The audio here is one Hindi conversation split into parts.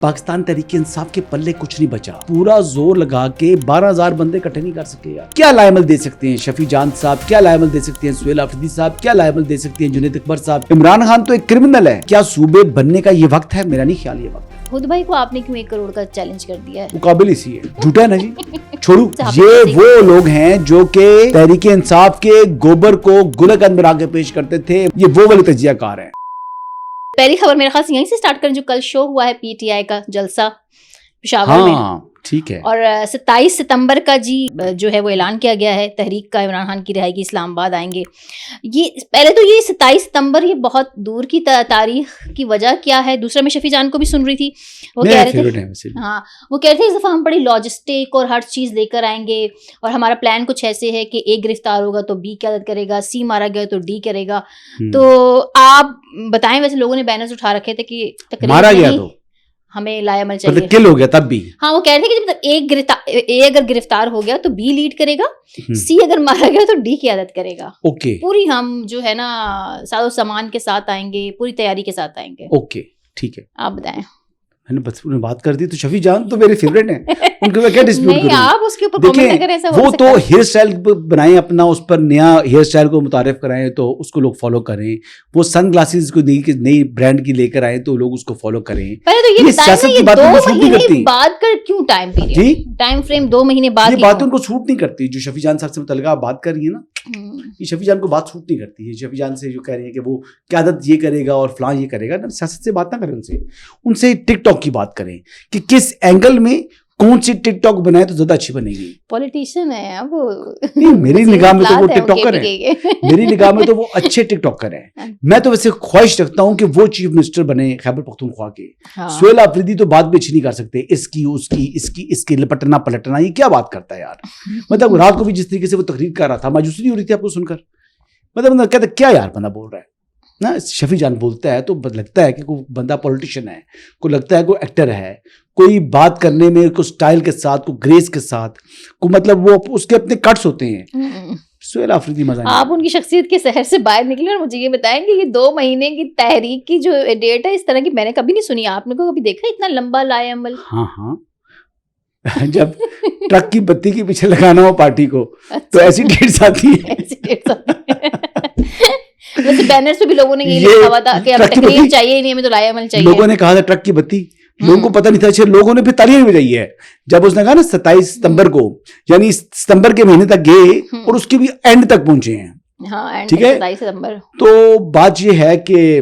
पाकिस्तान तहरीक इंसाफ के पल्ले कुछ नहीं बचा। पूरा जोर लगा के 12,000 बंदे इकट्ठे नहीं कर सके यार। क्या लायमल दे सकते हैं शफी जान साहब, क्या लायमल दे सकते हैं सुहेल आफरीदी साहब, क्या लायमल दे सकते हैं जुनैद अकबर साहब। इमरान खान तो एक क्रिमिनल है। क्या सूबे बनने का ये वक्त है? मेरा नहीं ख्याल ये वक्त। खुद भाई को आपने क्यों 1 करोड़ का चैलेंज कर दिया है? वो काबिल इसी है, झूठा है ना जी। छोड़ू, ये वो लोग हैं जो के तहरीक इंसाफ के गोबर को गुलकंद बना के पेश करते थे। ये वो वाले तजियाकार हैं। पहली खबर मेरे ख्याल से यहीं से स्टार्ट करें, जो कल शो हुआ है पीटीआई का जलसा पेशावर में। ठीक है। और 27 सितंबर का जी जो है वो ऐलान किया गया है तहरीक का, इमरान खान की रिहाई की, इस्लामाबाद आएंगे। ये पहले तो ये 27 सितंबर ये बहुत दूर की तारीख की वजह क्या है? दूसरा मैं शफी जान को भी सुन रही थी, वो कह रहे थे वो कह रहे थे इस दफा हम बड़ी लॉजिस्टिक और हर चीज लेकर आएंगे और हमारा प्लान कुछ ऐसे है कि A गिरफ्तार होगा तो B क्यादत करेगा, C मारा गया तो D करेगा। तो आप बताएं, वैसे लोगों ने बैनर्स उठा रखे थे कि मारा गया तो हमें लायमल चाहिए, किल हो गया तब भी। हाँ, वो कह रहे थे कि मतलब A अगर गिरफ्तार हो गया तो B लीड करेगा, C अगर मारा गया तो D क़यादत करेगा। ओके। पूरी हम जो है ना साजो सामान के साथ आएंगे, पूरी तैयारी के साथ आएंगे। ओके ठीक है, आप बताएं। मैंने बस बात कर दी तो शफी जान तो मेरे फेवरेट हैं, उनको मैं क्या डिस्प्यूट करूं। आप उसके ऊपर कमेंट करें, ऐसा वो तो हेयर स्टाइल बनाएं अपना, उस पर नया हेयर स्टाइल को मुतारिफ कराएं तो उसको लोग फॉलो करें। वो सन ग्लासेस को नई ब्रांड की लेकर आए तो लोग उसको फॉलो करें। पहले तो ये सियासत की बात 2 महीने बाद कर क्यों टाइम पीरियड, टाइम फ्रेम 2 महीने बाद, ये बातें उनको सूट नहीं करती। जो शफी जान साहब से मुतल्लिक आप बात कर रही है ना, ये शफी जान को बात सूट नहीं करती है। शफी जान से जो कह रही है कि वो क़यादत ये करेगा और फलां ये करेगा ना, सियासत से बात ना करें, उनसे टिकटॉक की बात करें कि किस एंगल में कौन सी टिकटॉक बनाए तो ज्यादा अच्छी बनेगी। पॉलिटिशियन है अब वो। नहीं, मेरी निगाह में तो वो टिकटॉकर है, मेरी निगाह में तो वो अच्छे टिकटॉकर हैं। मैं तो वैसे ख्वाहिश रखता हूं कि वो चीफ मिनिस्टर बने खैबर पख्तूनख्वा के। सुहेल आफरीदी तो बात भी अच्छी नहीं कर सकते, इसकी उसकी इसकी लपटना पलटना, ये क्या बात करता है यार। मतलब रात को भी जिस तरीके से वो तकरीर कर रहा था, मायूसी नहीं हो रही थी आपको सुनकर। मतलब कहता क्या यार बंदा बोल रहा है ना। शफी जान बोलता है तो लगता है कि कोई बंदा पॉलिटिशियन है, कोई लगता है कोई एक्टर है, कोई बात करने में कोई स्टाइल के साथ, कोई ग्रेस के साथ, कोई मतलब वो उसके अपने कट्स होते हैं। सुहेल आफरीदी मजा नहीं। आप उनकी शख्सियत के शहर से बाहर निकले और मुझे ये बताएं कि ये 2 महीने की तहरीक की जो डेट है, इस तरह की मैंने कभी नहीं सुनी। आपने को कभी देखा इतना लंबा लाएअमल? हाँ जब ट्रक की बत्ती के पीछे लगाना हो पार्टी को तो ऐसी डेट्स आती है। वैसे बैनर्स पे भी लोगों ने यही लिखा हुआ था कि हमें तकरीर चाहिए ही नहीं, हमें तो लाएअमल चाहिए। लोगों ने कहा था ट्रक की बत्ती, लोगों को पता नहीं था। अच्छा, लोगों ने फिर तालियां भी बजाई है जब उसने कहा ना 27 सितंबर को, यानी सितंबर के महीने तक गए और उसके भी एंड तक पहुंचे हैं। हाँ, ठीक है। 27 सितंबर। तो बात यह है कि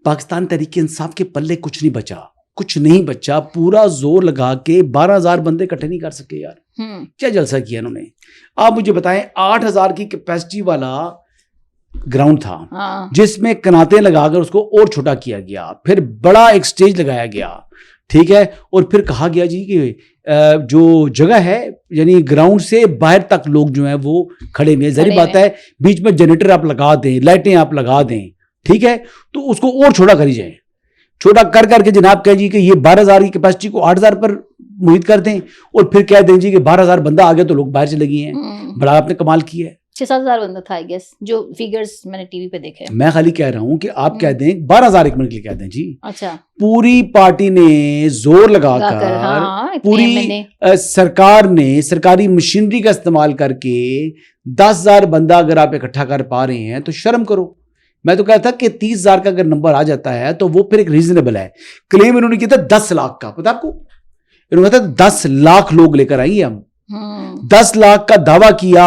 पाकिस्तान तहरीक इंसाफ के पल्ले कुछ नहीं बचा, कुछ नहीं बचा। पूरा जोर लगा के 12,000 बंदे इकट्ठे नहीं कर सके यार। क्या जलसा किया इन्होंने। आप मुझे बताएं, 8,000 की कैपेसिटी वाला ग्राउंड था जिसमें कनातें लगाकर उसको और छोटा किया गया, फिर बड़ा एक स्टेज लगाया गया, ठीक है। और फिर कहा गया जी कि जो जगह है यानी ग्राउंड से बाहर तक लोग जो हैं वो खड़े में, जरी बात है बीच में जनरेटर आप लगा दें, लाइटें आप लगा दें, ठीक है, तो उसको और छोटा करी जाए। छोटा कर करके जनाब कह जी कि ये 12,000 की कैपेसिटी को 8,000 पर मुहित कर दें और फिर कह दें जी कि 12,000 बंदा आ गया तो लोग बाहर चले गए हैं। बड़ा आपने कमाल किया है। 6-7 हज़ार बंदा था आई गेस, जो फिगर्स मैंने टीवी पे देखे। मैं खाली कह रहा हूं कि आप कह दें 12,000 एक मिनट के लिए कह दें जी। अच्छा। पूरी पार्टी ने जोर लगाकर, हाँ, पूरी सरकार ने सरकारी मशीनरी का इस्तेमाल करके 10,000 बंदा अगर आप इकट्ठा कर पा रहे हैं तो शर्म करो। मैं तो कहता कि 30,000 का अगर नंबर आ जाता है तो वो फिर एक रीजनेबल है। क्लेम इन्होंने किया था 10 लाख का, पता आपको? इन्होंने कहा था 10 लाख लोग लेकर आएंगे हम। 10 लाख का दावा किया,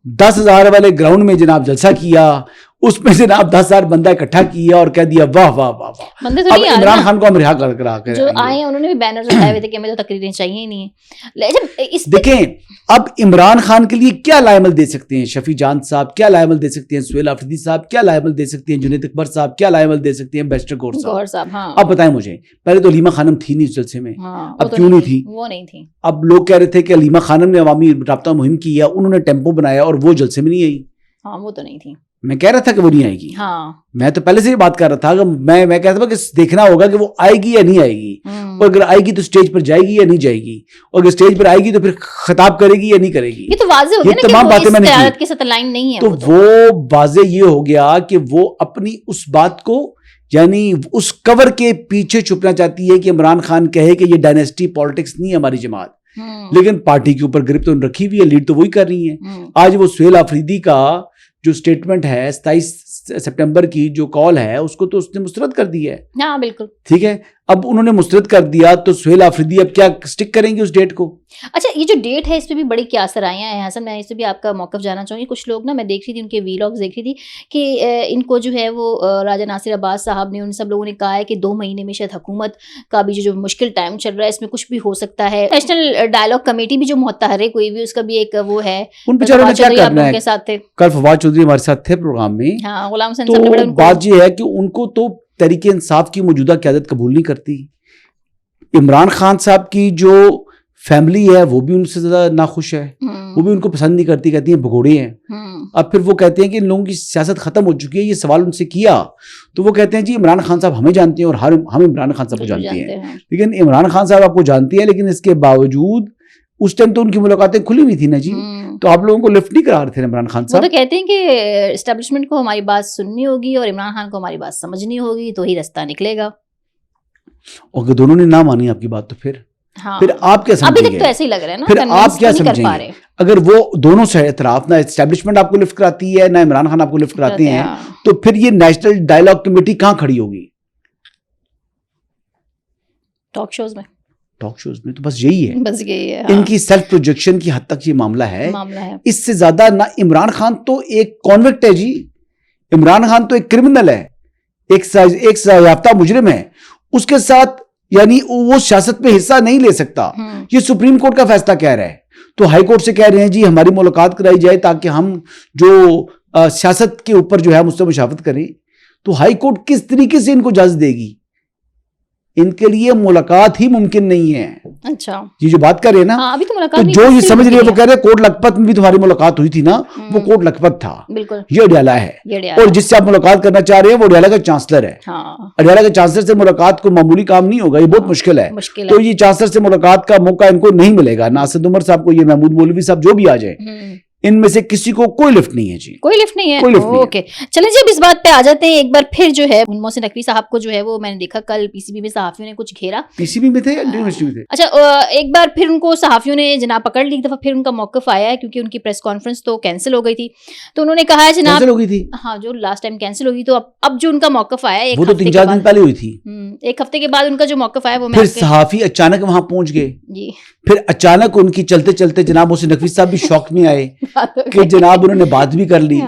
10,000 वाले ग्राउंड में जनाब जलसा किया, उसमें जनाब 10,000 बंदा इकट्ठा किया और कह दिया वाह वाह वाह वाह। तो अब इमरान खान को हम रिहा कर जो आए हैं उन्होंने भी बैनर उठाए हुए थे कि हमें तो तकरीरें चाहिए ही नहीं है। देखें, अब इमरान खान के लिए क्या लायमल दे सकते हैं शफी जान साहब, क्या लायमल दे सकते हैं सुहेल आफरीदी साहब, क्या लायमल दे सकते हैं जुनैद अकबर साहब, क्या लायमल दे सकते हैं बैरिस्टर गौहर साहब। हाँ। अब बताएं मुझे, पहले तो अलीमा खानम थी नहीं इस जलसे में। हाँ, अब क्यों नहीं थी? वो नहीं थी। अब लोग कह रहे थे कि अलीमा खानम ने अवामी राब्ता मुहिम की है, उन्होंने टेम्पो बनाया और वो जलसे में नहीं आई। हाँ, वो तो नहीं थी। मैं कह रहा था कि वो नहीं आएगी। हाँ। मैं तो पहले से ही बात कर रहा था कि मैं कहता था कि देखना होगा कि वो आएगी या नहीं आएगी, और अगर आएगी तो स्टेज पर जाएगी या नहीं जाएगी, और अगर स्टेज पर आएगी तो फिर खिताब करेगी या नहीं करेगी। ये तो वाज़ेह हो गया ना तमाम बातें मैंने की। के साथ लाइन नहीं है। तो वो वाज़ेह ये हो गया कि वो अपनी उस बात को यानी उस कवर के पीछे छुपना चाहती है कि इमरान खान कहे कि ये डायनेस्टी पॉलिटिक्स नहीं है हमारी जमात, लेकिन पार्टी के ऊपर ग्रिप तो रखी हुई है, लीड तो वही कर रही है। आज वो सुहेल आफरीदी का जो स्टेटमेंट है 27 सितंबर की जो कॉल है उसको तो उसने मुस्तरद कर दी है। हाँ बिल्कुल ठीक है, अब उन्होंने मुस्तरद कर दिया तो सुहेल आफरीदी अब क्या स्टिक करेंगे उस डेट को? अच्छा, ये जो डेट है इस पे भी बड़ी क्या सराहियां हैं हसन, मैं इससे भी आपका मौक़िफ़ जानना चाहूँगी। कुछ लोग ना, मैं देख रही थी उनके वीलॉग्स देख रही थी कि इनको जो है वो राजा नासिर अब्बास साहब ने, उन सब लोगों ने कहा है कि 2 महीने में शायद हुकूमत का भी जो मुश्किल टाइम चल रहा है इसमें कुछ भी हो सकता है। नेशनल डायलॉग कमेटी भी जो मुतहर्रिक हुई भी, उसका भी एक वो है, उन बेचारों ने क्या करना है। के साथ थे कल फवाद चौधरी हमारे साथ थे प्रोग्राम में। हाँ, गुलाम हुसैन तो साहब ने बड़ा बात ये है कि उनको तो तहरीक इंसाफ की मौजूदा क़यादत कबूल नहीं करती। इमरान खान साहब की जो फैमिली है वो भी उनसे ज्यादा नाखुश है, वो भी उनको पसंद नहीं करती, कहती है भगोड़े हैं। अब फिर वो कहते हैं कि इन लोगों की सियासत खत्म हो चुकी है। ये सवाल उनसे किया तो वो कहते हैं जी इमरान खान साहब हमें जानते हैं और हम इमरान खान साहब को जानते हैं। लेकिन इमरान खान साहब आपको जानती है, लेकिन इसके बावजूद उस टाइम तो उनकी मुलाकातें खुली हुई थी ना जी, तो आप लोगों को लिफ्ट नहीं करा रहे थे इमरान खान साहब। वो तो कहते हैं कि एस्टेब्लिशमेंट को हमारी बात सुननी होगी और इमरान खान को हमारी बात समझनी होगी तो ही रास्ता निकलेगा। और अगर दोनों ने ना मानी आपकी बात तो फिर हाँ, फिर आप क्या समझेंगे? अभी तक तो ऐसे ही लग रहा है ना, फिर आप क्या समझेंगे? अगर वो दोनों से इतराफ, ना एस्टेब्लिशमेंट आपको लिफ्ट कराती है ना इमरान खान आपको लिफ्ट कराते हैं, तो फिर ये नेशनल डायलॉग कमेटी कहां खड़ी होगी? टॉक शोज में तो बस यही है, बस यही है। इनकी सेल्फ प्रोजेक्शन की हद तक ये मामला है। इससे ज्यादा ना। इमरान खान तो एक कॉन्विक्ट है जी, इमरान खान तो एक क्रिमिनल है, एक सजायाफ्ता मुजरिम है। उसके साथ यानी वो सियासत में हिस्सा नहीं ले सकता। ये सुप्रीम कोर्ट का फैसला कह रहा है, तो हाई कोर्ट से कह रहे हैं जी हमारी मुलाकात कराई जाए ताकि हम जो सियासत के ऊपर जो है मुझसे मुशावरत करें। तो हाई कोर्ट किस तरीके से इनको इजाजत देगी? इनके लिए मुलाकात ही मुमकिन नहीं है। अच्छा, ये जो बात कर रहे हैं ना, अभी तो मुलाकात तो जो ये समझ रही है वो कह रहे हैं कोर्ट लखपत में भी तुम्हारी मुलाकात हुई थी ना, वो कोर्ट लखपत था, बिल्कुल ये अडयाला है। और जिससे आप मुलाकात करना चाह रहे हैं वो अडयाला का चांसलर है। अडयाला के चांसलर से मुलाकात को मामूली काम नहीं होगा, ये बहुत मुश्किल है। तो ये चांसलर से मुलाकात का मौका इनको नहीं मिलेगा, ना असद उमर साहब को, ये महमूद मौलवी साहब जो भी आ जाए, इनमें से किसी को कोई लिफ्ट नहीं है जी, कोई लिफ्ट नहीं है। ओके, चलें जी अब इस बात पे आ जाते हैं एक बार फिर। जो है मोहसिन नकवी साहब को जो है वो मैंने देखा कल पीसीबी में सहाफियों ने कुछ घेरा। पीसीबी में थे या यूनिवर्सिटी में थे? अच्छा, एक बार फिर उनको सहाफियों ने जनाब पकड़ ली, एक दफा फिर उनका मौक़िफ़ आया है क्योंकि उनकी प्रेस कॉन्फ्रेंस तो कैंसिल हो गई थी। तो उन्होंने कहा है जनाब, कैंसिल हो गई थी? हाँ, जो लास्ट टाइम कैंसिल हो गई, तो अब जो उनका मौक़िफ़ आया है, वो तो 3-4 दिन पहले हुई थी। एक हफ्ते के बाद उनका जो मौक़िफ़ आया वो फिर सहाफी अचानक वहां पहुंच गए जी। फिर अचानक उनकी चलते चलते जनाब मोहसिन नकवी साहब भी शौक में आए कि जनाब उन्होंने बात भी कर ली।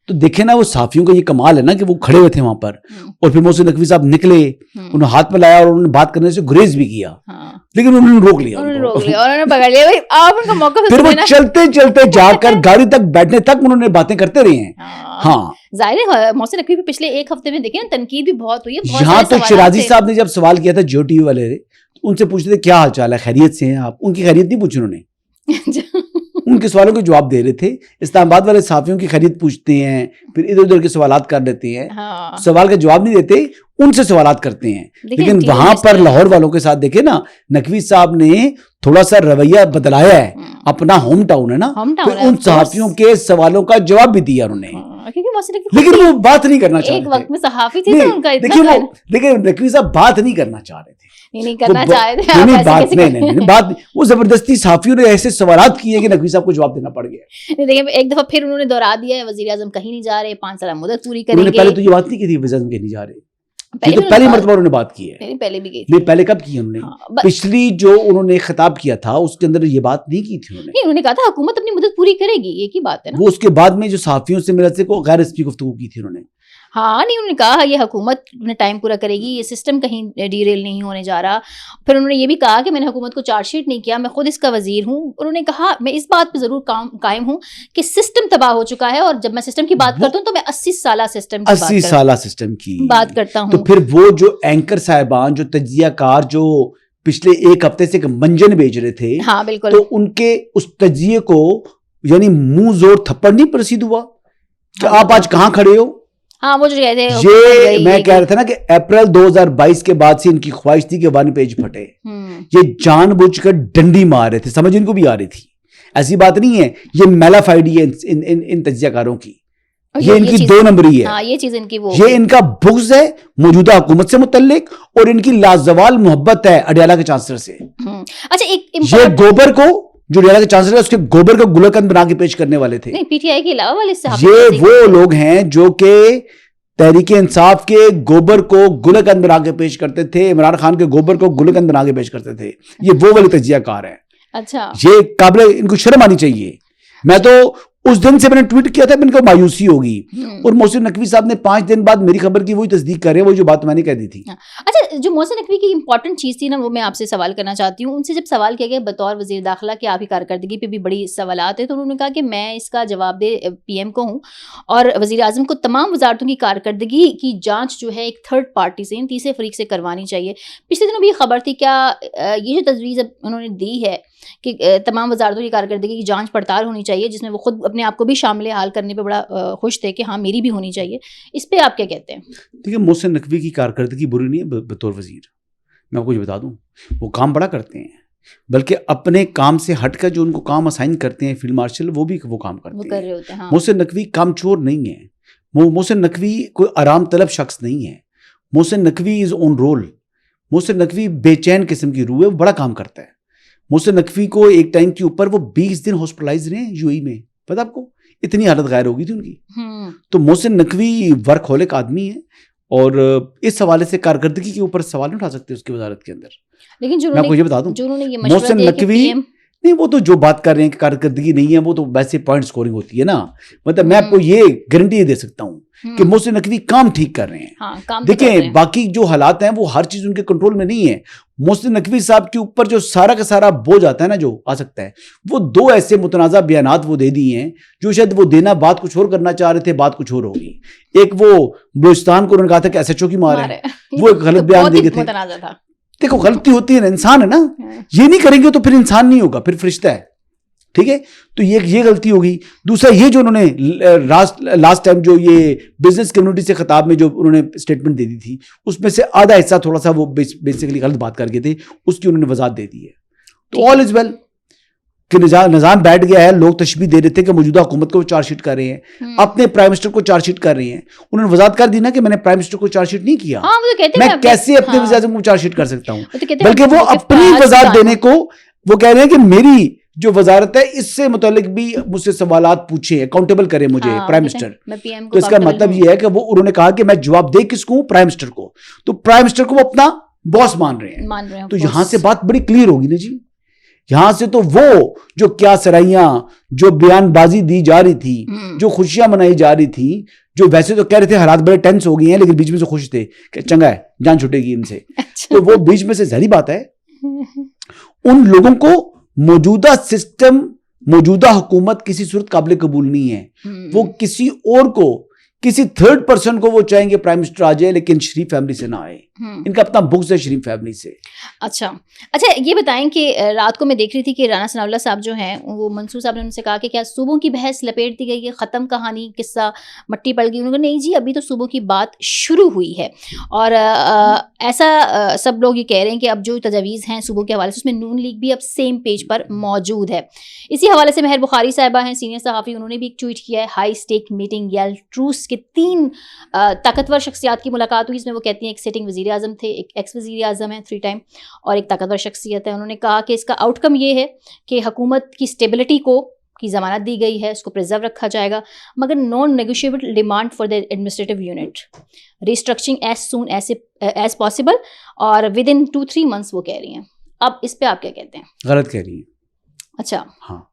तो देखे ना वो साफियों का ये कमाल है ना कि वो खड़े हुए थे वहां पर, और फिर मोहसिन नकवी साहब निकले, उन्होंने हाथ में लाया और उन्होंने बात करने से गुरेज भी किया, लेकिन उन्होंने रोक लिया और उन्होंने पकड़ लिया। भाई आप उनका मौका फिर वो चलते चलते जाकर गाड़ी तक बैठने तक उन्होंने बातें करते रहे हैं। हाँ, जाहिर है मोहसिन नकवी पे पिछले एक हफ्ते में देखे ना तनकीद भी बहुत हुई है। यहाँ तो शिराजी साहब ने जब सवाल किया था जियो टीवी वाले, उनसे पूछते थे क्या हाल चाल है, खैरियत से हैं आप? उनकी खैरियत नहीं पूछी उन्होंने, उनके सवालों के जवाब दे रहे थे। इस्लामाबाद वाले साफियों की खैरियत पूछते हैं, फिर इधर उधर के सवालात कर देते हैं। हाँ। सवाल का जवाब नहीं देते, उनसे सवालात करते हैं। लेकिन वहां पर लाहौर वालों के साथ देखे ना, नकवी साहब ने थोड़ा सा रवैया बदलाया है, अपना होम टाउन है ना, तो उन सहाफियों के सवालों का जवाब भी दिया उन्होंने। लेकिन वो बात नहीं करना चाह रहे थे। एक वक्त में सहाफी थे तो उनका इतना देखिए नकवी साहब बात नहीं करना चाह रहे थे, नहीं करना चाह रहे थे। बात वो जबरदस्ती साफियों ने ऐसे सवालात किए कि नकवी साहब को जवाब देना पड़ गया। देखिए एक दफा फिर उन्होंने दोहरा दिया है, वजीर आजम कहीं नहीं जा रहे, 5 साल मुद्दत पूरी करेंगे। पहले तो ये बात नहीं की थी वजीर आजम कहीं नहीं जा रहे, ये तो पहली मर्तबा उन्होंने बात की है। पहले भी की थी। पहले कब की उन्होंने? हाँ, पिछली जो उन्होंने खिताब किया था उसके अंदर ये बात नहीं की थी उन्होंने। उन्होंने कहा था हुकूमत अपनी मुद्दत पूरी करेगी, ये की बात है ना। वो उसके बाद में जो सहाफियों से मिलने से को गैर रस्मी गुफ्तगू की थी उन्होंने। हाँ, नहीं उन्होंने कहा ये हुकूमत अपने टाइम पूरा करेगी, ये सिस्टम कहीं डीरेल नहीं होने जा रहा। फिर उन्होंने ये भी कहा कि मैंने हुकूमत को चार्जशीट नहीं किया, मैं खुद इसका वजीर हूँ। उन्होंने कहा मैं इस बात पे जरूर कायम हूँ कि सिस्टम तबाह हो चुका है, और जब मैं सिस्टम की बात करता हूँ तो मैं 80 साल सिस्टम की बात करता हूँ। तो फिर वो जो एंकर साहिबान, जो तजियाकार, जो पिछले एक हफ्ते से मंजन भेज रहे थे, हाँ बिल्कुल, तो उनके उस तजिए को यानी मुंह जोर थप्पड़ नहीं प्रसिद्ध हुआ कि आप आज कहाँ खड़े हो। हाँ, वो जो कहते हैं ये मैं कह रहा था ना कि अप्रैल 2022 के बाद से इनकी ख्वाहिश थी कि 1 पेज फटे। ये जानबूझकर डंडी मार रहे थे, समझ इनको भी आ रही थी, ऐसी बात नहीं है, ये मेलाफाइडी है इन तजियाकारों की। और ये इनकी चीज़- 2 नंबरी है। हाँ, ये चीज इनकी वो ये इनका बुग़्ज़ है मौजूदा हुकूमत से मुतल्लिक, और इनकी लाजवाल मोहब्बत है अडयाला के चांसलर से। अच्छा, एक ये इम्पोर्टेंट गोबर को, जो अडयाला के चांसलर है, उसके गोबर को गुलकंद बना के पेश करने वाले थे। नहीं, पीटीआई के अलावा वाले साहब ये वो लोग हैं जो कि तहरीक इंसाफ के गोबर को गुलकंद बना के पेश करते थे, इमरान खान के गोबर को गुलकंद बना के पेश करते थे। ये वो वाले तजियाकार हैं। अच्छा, ये काबिल, इनको शर्म आनी चाहिए। मैं तो उस दिन से मैंने ट्वीट किया था, इनको मायूसी होगी, और मोहसिन नकवी साहब ने 5 दिन बाद मेरी खबर की वही तस्दीक कर रहे हैं, वही जो बात मैंने कह दी थी। अच्छा, जो मोहसिन नकवी की इंपॉर्टेंट चीज़ थी ना, वो मैं आपसे सवाल करना चाहती हूँ। उनसे जब सवाल किया गया बतौर वज़ीर दाखिला कि आपकी कारकर्दगी पे भी बड़ी सवालात है, तो उन्होंने कहा कि मैं इसका जवाब दे पीएम को हूँ, और वज़ीर आज़म को तमाम वजारतों की कारकर्दगी की जाँच जो है एक थर्ड पार्टी से, तीसरे फरीक से करवानी चाहिए। पिछले दिनों भी ये खबर थी, क्या ये जो तजवीज़ उन्होंने दी है कि तमाम वजारतों की कारकर्दगी की जाँच पड़ताल होनी चाहिए, जिसमें वो खुद अपने आप को भी शामिल हाल करने पे बड़ा खुश थे कि हाँ मेरी भी होनी चाहिए, इस पे आप क्या कहते हैं? देखिए, मोहसिन नकवी की कारकर्दगी बुरी नहीं है बतौर वजीर। मैं आपको बता दूं, वो काम बड़ा करते हैं, बल्कि अपने काम से हटकर जो उनको काम असाइन करते हैं फील्ड मार्शल, वो भी वो काम करते वो हैं। कर रहे होते हैं। हाँ। मोहसिन नकवी कामचोर नहीं है। मोहसिन नकवी कोई आराम तलब शख्स नहीं है। Mohsin Naqvi is on roll. Mohsin Naqvi बेचैन किस्म की रूह है, वो बड़ा काम करता है। मोहसिन नकवी को एक टाइम के ऊपर वो 20 दिन हॉस्पिटलाइज रहे यूएई में, पता आपको? इतनी हालत गैर हो गई थी उनकी। तो मोहसिन नकवी वर्कहोलिक आदमी है, और इस हवाले से कारकर्दगी के ऊपर सवाल नहीं उठा सकते उसकी वजारत के अंदर। लेकिन जो मैं आपको ये बता दूं, मोहसिन नकवी नहीं, वो तो जो बात कर रहे हैं कि कारकर्दगी नहीं है, वो तो वैसे पॉइंट स्कोरिंग होती है ना। मतलब मैं आपको ये गारंटी दे सकता हूँ कि मोहसिन नकवी काम ठीक कर रहे हैं। हाँ, काम देखिए, बाकी जो हालात हैं वो हर चीज उनके कंट्रोल में नहीं है। मोहसिन नकवी साहब के ऊपर जो सारा का सारा बोझ आता है ना, जो आ सकता है, वो 2 ऐसे मुतनाज़ा बयानात वो दे दिए हैं, जो शायद वो देना बात कुछ और करना चाह रहे थे, बात कुछ और होगी। एक वो बलूचिस्तान को उन्होंने कहा था कि एसएचओ की मार है, वो एक गलत बयान दे गए थे। देखो, गलती होती है ना, इंसान है ना, ये नहीं करेंगे तो फिर इंसान नहीं होगा, फिर फरिश्ता है। ठीक है, तो ये गलती होगी। दूसरा, ये जो उन्होंने लास्ट टाइम जो ये बिजनेस कम्युनिटी से खिताब में जो उन्होंने स्टेटमेंट दे दी थी, उसमें से आधा हिस्सा थोड़ा सा वो बेसिकली गलत बात करके थे, उसकी उन्होंने वजाहत दे दी है। तो ऑल इज वेल कि निजाम बैठ गया है। लोग तशबीह दे रहे थे कि मौजूदा हुकूमत को चार्जशीट कर रहे हैं, अपने प्राइम मिनिस्टर को चार्जशीट कर रहे हैं। उन्होंने वजाहत कर दी ना कि मैंने प्राइम मिनिस्टर को चार्जशीट नहीं किया। हाँ, वो तो कहते मैं कैसे अपने वज़ीर आज़म को चार्जशीट कर सकता हूँ? तो बल्कि वो अपनी वजाहत देने को वो कह रहे हैं कि मेरी जो वजारत है इससे मुतालिक भी मुझसे सवालात पूछे, अकाउंटेबल करे मुझे प्राइम मिनिस्टर। तो इसका मतलब ये है कि वो उन्होंने कहा कि मैं जवाब दे किसको? प्राइम मिनिस्टर को। तो प्राइम मिनिस्टर को वो अपना बॉस मान रहे हैं। तो यहां से बात बड़ी क्लियर होगी ना जी। यहां से तो वो जो क्या सराइयां, जो बयानबाजी दी जा रही थी, जो खुशियां मनाई जा रही थी, जो वैसे तो कह रहे थे हालात बड़े टेंस हो गए हैं, लेकिन बीच में से खुश थे कि चंगा है, जान छूटेगी इनसे। तो वो बीच में से जाहिर बात है उन लोगों को मौजूदा सिस्टम, मौजूदा हुकूमत किसी सूरत काबिल कबूल नहीं है। वो किसी और को, किसी थर्ड पर्सन को वो चाहेंगे प्राइम मिनिस्टर आ जाए, लेकिन शरीफ फैमिली से ना आए। इनका अपना बुग़्ज़ है शरीफ फैमिली से। अच्छा, ये बताएं कि रात को मैं देख रही थी कि राना सनाउल्लाह साहब जो हैं, वो मंसूर साहब ने उनसे कहा कि क्या सूबों की बहस लपेट दी गई है, ख़त्म कहानी, किस्सा मट्टी पड़ गई? उन्होंने कहा नहीं जी, अभी तो सूबों की बात शुरू हुई है। और ऐसा सब लोग ये कह रहे हैं कि अब जो तजावीज़ हैं सूबों के हवाले से, उसमें नून लीग भी अब सेम पेज पर मौजूद है। इसी हवाले से महर बुखारी साहिबा हैं, सीनियर सहाफ़ी, उन्होंने भी एक ट्वीट किया है। हाई स्टेक मीटिंग या ट्रूस के 3 ताकतवर शख्सियात की मुलाकात हुई। इसमें वो कहती हैं एक सिटिंग वज़ीर आज़म थे, एक एक्स वज़ीर आज़म है 3 टाइम, और एक ताकतवर शख्सियत है। उन्होंने कहा कि इसका आउटकम ये है कि हुकूमत की स्टेबिलिटी को की ज़मानत दी गई है, उसको प्रिजर्व रखा जाएगा, मगर non negotiable demand for the administrative unit, restructuring as soon as possible, और विद इन 2-3 मंथ्स वो कह रही हैं। अब इस पे आप क्या कहते हैं? गलत कह रही है। अच्छा, हाँ,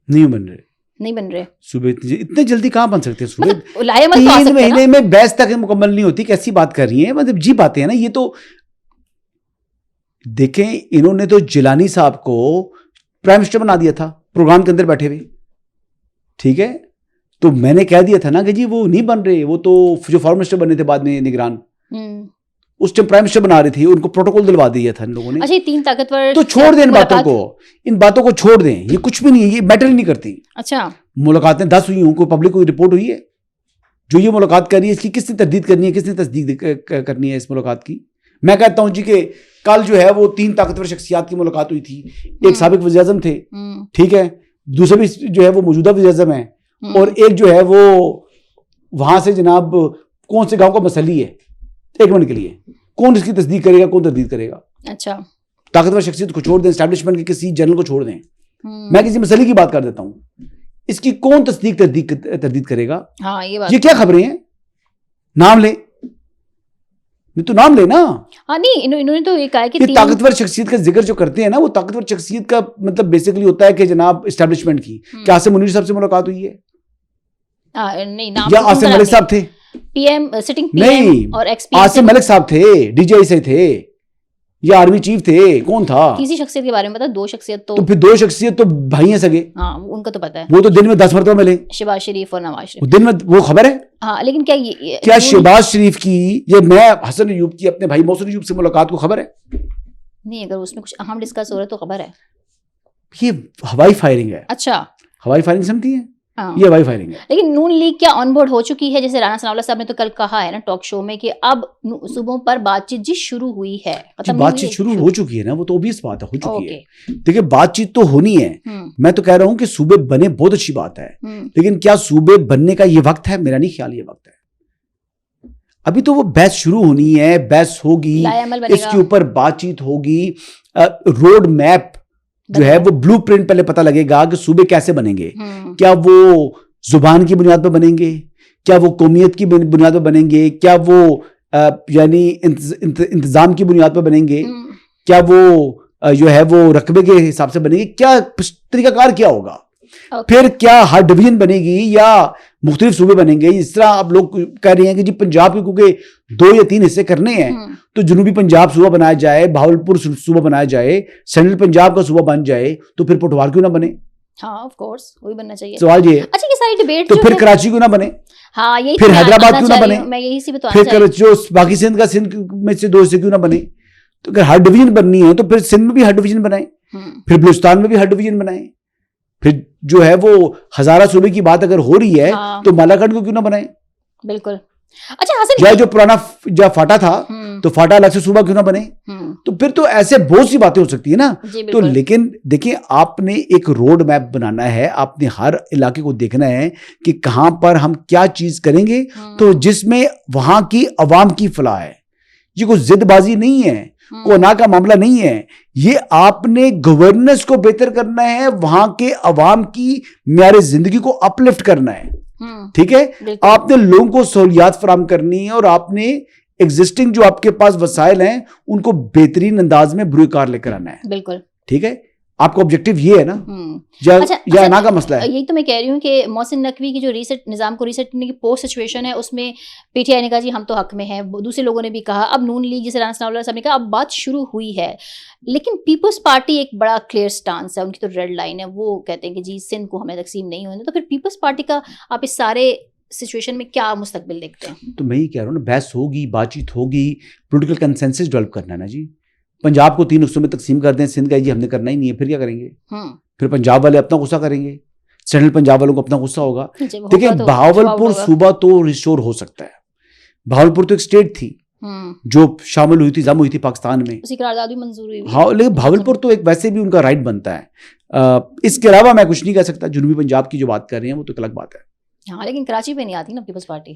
नहीं बन रहे सुबह इतने जल्दी कहाँ बन सकते हैं? सुबह मतलब 3 महीने में बैच तक मुकम्मल नहीं होती, कैसी बात कर रही हैं? मतलब जी बातें हैं ना ये। तो देखें, इन्होंने तो जिलानी साहब को प्राइम मिनिस्टर बना दिया था प्रोग्राम के अंदर बैठे हुए, ठीक है? तो मैंने कह दिया था ना कि जी वो नहीं बन रहे, वो तो जो फॉरेन मिनिस्टर बने थे बाद में निगरान, उस टाइम प्राइम मिनिस्टर बना रहे थे, उनको प्रोटोकॉल दिलवा दिया था इन लोगों ने। अच्छा, 3 ताकतवर तो छोड़ दें इन बातों को छोड़ दें, ये कुछ भी नहीं है, ये मैटर ही नहीं करती। अच्छा, मुलाकातें 10 हुई हों, कोई पब्लिक को रिपोर्ट हुई है? जो ये मुलाकात कर रही है इसकी किसने तरदीद करनी है, किसने तस्दीक करनी है इस मुलाकात की? मैं कहता हूं जी कि कल जो है वो 3 ताकतवर शख्सियात की मुलाकात हुई थी। एक साबिक वज़ीर आज़म थे, ठीक है, दूसरे भी जो है वो मौजूदा वज़ीर आज़म है, और एक जो है वो वहां से जनाब कौन से गांव का मसली है, 1 मिनट के लिए कौन इसकी तस्दीक करेगा, कौन तरदीद करेगा? अच्छा, ताकतवर शख्सियत को छोड़ दें, एस्टैब्लिशमेंट के किसी जनरल को छोड़ दें, मैं किसी मसले की बात कर देता हूं, इसकी कौन तस्दीक तरदीद करेगा? हाँ, ये क्या खबरें हैं? नाम ले, नहीं तो नाम लेना। हाँ नहीं, इन्होंने तो ये कहा कि ये ताकतवर शख्सियत का जिक्र जो करते हैं ना, वो ताकतवर शख्सियत का मतलब बेसिकली होता है कि जनाब एस्टैब्लिशमेंट की। क्या आसिम मुनीर साहब से मुलाकात हुई है? नहीं, नाम या तो आसिम मलिक साहब थे? पीएम, सिटिंग नहीं, पीएम और एक्स आसिम मलिक साहब थे, डीजीआई से थे या आर्मी चीफ थे, कौन था? किसी शख्सियत के बारे में पता? 2 शख्सियत तो फिर 2 शख्सियत तो भाई हैं सगे। हाँ, उनका तो पता है, वो तो दिन में 10 मरतबा मिले, शहबाज शरीफ और नवाज शरीफ। दिन में वो खबर है। हाँ, लेकिन क्या ये क्या शहबाज शरीफ की, ये मैं हसन अयूब की अपने भाई मोहसिन अयूब से मुलाकात को खबर है? नहीं, अगर उसमें कुछ अहम डिस्कस हो रहा है तो खबर है। ये हवाई फायरिंग है। अच्छा, हवाई फायरिंग समझती है? हाँ। ये हवाई फायरिंग है। लेकिन नून लीग क्या ऑन बोर्ड हो चुकी है? जैसे राणा सनाउल्लाह साहब ने तो कल कहा है ना टॉक शो में कि अब सूबों पर बातचीत जी शुरू हुई है। बातचीत शुरू हो चुकी है ना, वो तो ऑब्वियस बात है, हो चुकी है। ओके, देखिए बातचीत तो होनी है। मैं तो कह रहा हूं कि सूबे बने बहुत अच्छी बात है, लेकिन क्या सूबे बनने का ये वक्त है? मेरा नहीं ख्याल ये वक्त है। अभी तो वो बहस शुरू होनी है, बहस होगी, इसके ऊपर बातचीत होगी, रोड मैप जो है वो ब्लूप्रिंट पहले पता लगेगा कि सूबे कैसे बनेंगे। क्या वो जुबान की बुनियाद पर बनेंगे, क्या वो कौमियत की बुनियाद पर बनेंगे, क्या वो यानी इंतजाम की बुनियाद पर बनेंगे, क्या वो जो है वो रकबे के हिसाब से बनेंगे, क्या तरीकाकार क्या होगा? फिर क्या हर डिवीजन बनेगी या मुख्तलिफ सूबे बनेंगे? इस तरह आप लोग कह रहे हैं कि जी पंजाब के क्योंकि 2 या 3 हिस्से करने हैं तो जनूबी पंजाब सूबा बनाया जाए, भावलपुर सूबा बनाया जाए, सेंट्रल पंजाब का सूबा बन जाए, तो फिर पोटवार क्यों ना बने? हाँ, ऑफ कोर्स वही बनना चाहिए। सवाल ये। अच्छा, ये सारी डिबेट तो फिर कराची क्यों ना बने? हाँ, यही फिर हैदराबाद क्यों ना बने? मैं यही सी बता, फिर जो बाकी सिंध का, सिंध में से 2 हिस्से क्यों ना बने? तो अगर हर डिवीजन बननी है तो फिर सिंध में भी हर डिवीजन बनाए, फिर बलूचिस्तान में भी हर डिवीजन बनाए, फिर जो है वो हजारा सूबे की बात अगर हो रही है तो मालाखंड को क्यों ना बनाए? बिल्कुल। अच्छा हसन, या जो पुराना जो फाटा था तो फाटा अलग से सूबा क्यों ना बने? तो फिर तो ऐसे बहुत सी बातें हो सकती है ना। तो लेकिन देखिए, आपने एक रोड मैप बनाना है, आपने हर इलाके को देखना है कि कहां पर हम क्या चीज करेंगे तो जिसमें वहां की अवाम की फलाह है। ये कोई जिदबाजी नहीं है, कोना का मामला नहीं है, ये आपने गवर्नेंस को बेहतर करना है, वहां के अवाम की म्यारे जिंदगी को अपलिफ्ट करना है। ठीक है, आपने लोगों को सहूलियात फराहम करनी है और आपने एग्जिस्टिंग जो आपके पास वसाइल हैं उनको बेहतरीन अंदाज में बुरुकार लेकर आना है। बिल्कुल ठीक है, आपका ऑब्जेक्टिव ये है ना। या ना का मसला है। यही तो मैं कह रही हूँ कि मोहसिन नकवी की जो रीसेट निजाम को रीसेट करने की पोस्ट सिचुएशन है उसमें पीटीआई ने कहा जी हम तो हक में हैं, दूसरे लोगों ने भी कहा, अब नून लीग जैसे राणा सनाउल्लाह साहब ने कहा अब बात शुरू हुई है। लेकिन पीपल्स पार्टी एक बड़ा क्लियर स्टांस है, उनकी तो रेड लाइन है, वो कहते हैं कि जी सिंध को हमें तकसीम नहीं होने। तो फिर पीपल्स पार्टी का आप इस सारे सिचुएशन में क्या मुस्तकबिल देखते हैं? तो मैं ही कह रहा हूँ ना, बहस होगी, बातचीत होगी, पोलिटिकल कंसेंसस डेवलप करना है ना जी। पंजाब को 3 हिस्सों में तकसीम कर दें, सिंध का जी हमने करना ही नहीं है, फिर क्या करेंगे? फिर पंजाब वाले अपना गुस्सा करेंगे, सेंट्रल पंजाब वालों को अपना गुस्सा होगा। देखिए भावलपुर सूबा तो रिस्टोर हो सकता है। भावलपुर तो एक स्टेट थी जो शामिल हुई थी, जम हुई थी पाकिस्तान में, उसकी करारदाद भी मंजूर हुई। हाँ, लेकिन भावलपुर तो एक वैसे भी उनका राइट बनता है। इसके अलावा मैं कुछ नहीं कह सकता। जनूबी पंजाब की जो बात कर रहे हैं वो तो एक अलग बात है। हाँ, लेकिन कराची पे नहीं आती ना पीपल्स पार्टी,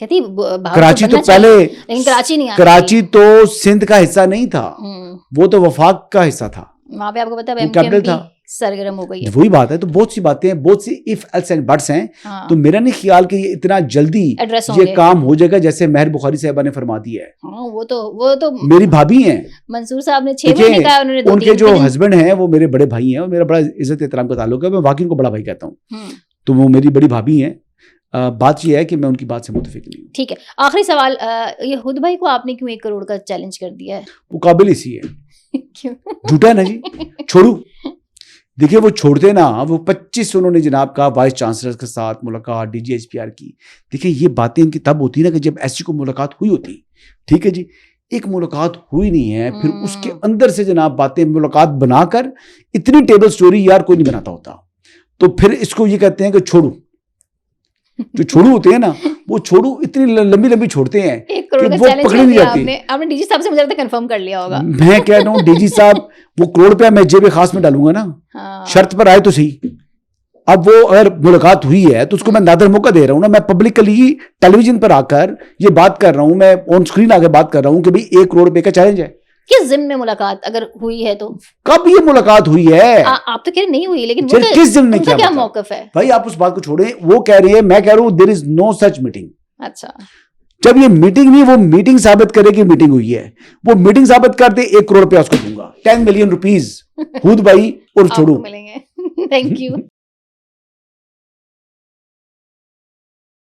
कहती कराची तो पहले, लेकिन कराची नहीं आती। कराची तो सिंध का हिस्सा नहीं था, वो तो वफाक का हिस्सा था। वहां पे आपको पता है कैपिटल था, सरगर्म हो गई है। वही बात है। तो बहुत सी बातें हैं, बहुत सी इफ एल्स एंड बट्स हैं। हाँ। तो मेरा नहीं ख्याल कि ये इतना जल्दी ये काम हो जाएगा जैसे महर बुखारी साहबा ने फरमा दिया है। हाँ, वो तो मेरी भाभी हैं मंसूर साहब ने 6 महीने कहा, उन्होंने 2 उनके जो हस्बैंड हैं वो मेरे बड़े भाई हैं और मेरा बड़ा इज्जत एहतराम का ताल्लुक है। मैं वाकई उनको बड़ा भाई कहता हूँ, तो वो मेरी बड़ी भाभी हैं। बात यह है कि मैं उनकी बात से मुतफिक नहीं हूँ। ठीक है, आखिरी सवाल, ये हुद भाई को आपने क्यों 1 करोड़ का चैलेंज कर दिया है? वो काबिल इसी है, क्यों? झूठा है ना जी, छोड़ू। देखिए वो छोड़ते ना, वो 25 उन्होंने जनाब का वाइस चांसलर के साथ मुलाकात DGHPR की। देखिए ये बातें इनकी तब होती ना कि जब ऐसी को मुलाकात हुई होती। ठीक है जी, एक मुलाकात हुई नहीं है, फिर उसके अंदर से जनाब बातें मुलाकात बनाकर इतनी टेबल स्टोरी यार कोई नहीं बनाता होता। तो फिर इसको ये कहते हैं कि छोड़ू। जो छोड़ू होते हैं ना, वो छोड़ू इतनी लंबी लंबी छोड़ते हैं 1 करोड़ का चैलेंज कर दिया आपने डीजी साहब से मुझे लगता है कंफर्म कर लिया होगा। मैं कह रहा हूँ डीजी साहब, वो करोड़ रुपया मैं जेब खास में डालूंगा ना। हाँ। शर्त पर आए तो सही। अब वो अगर मुलाकात हुई है तो उसको मैं नादर मौका दे रहा हूं ना, मैं पब्लिकली टेलीविजन पर आकर ये बात कर रहा हूं, मैं ऑन स्क्रीन आकर बात कर रहा हूं कि भाई 1 करोड़ रुपए का चैलेंज है। किस जिम्न में मुलाकात अगर हुई है तो? कब ये मुलाकात हुई है? आप तो कह रहे नहीं हुई, लेकिन किस जिम्न में, क्या मौकफ है भाई? आप उस बात को छोड़ें, वो कह रही है, मैं कह रहा हूं there is no such meeting. अच्छा, जब ये मीटिंग नहीं, वो मीटिंग साबित करे कि मीटिंग हुई है, वो मीटिंग साबित कर दे, 1 करोड़ रुपया उसको दूंगा, 10 मिलियन रुपीज। हुद भाई और छोड़ू मिलेंगे। Thank you.